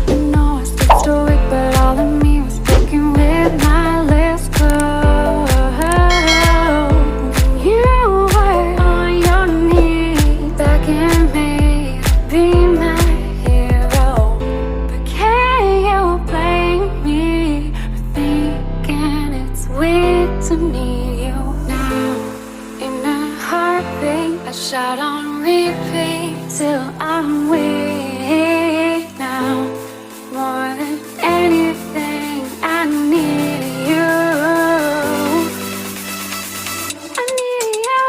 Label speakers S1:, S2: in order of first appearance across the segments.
S1: I know I stayed stoic, but all of me was breaking with my lips closed. You were on your knees, begging me to be my hero. But can you blame me for thinking it's weird to need you now? In a heartbeat, I shout on repeat till I'm weak now. More than anything, I need you. I need you.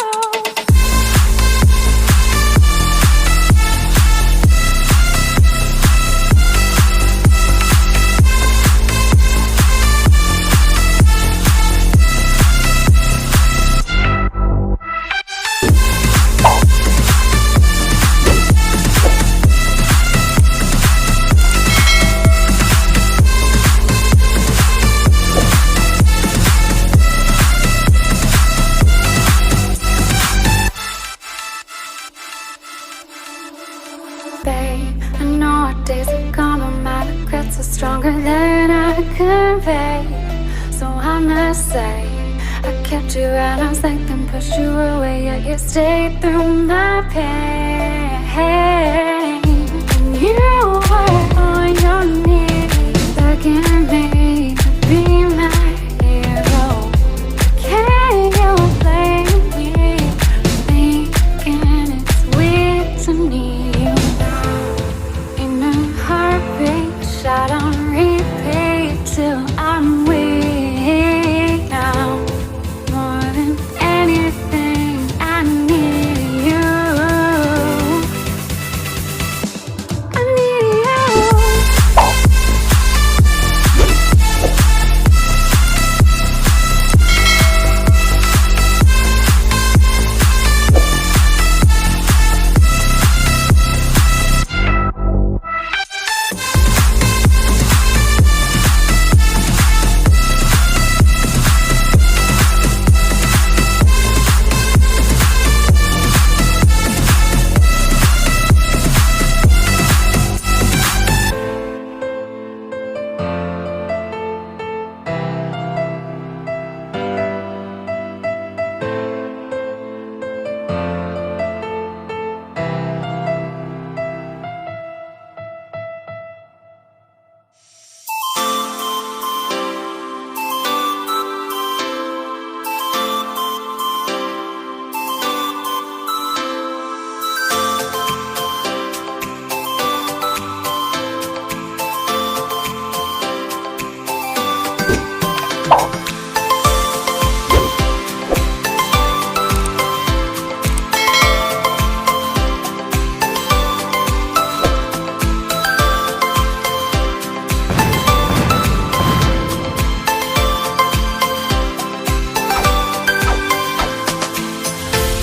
S1: Babe, I know our days are gone, but my regrets are stronger than I convey. So I must say, I kept you at arm's length and pushed you away, yet you stayed through my pain.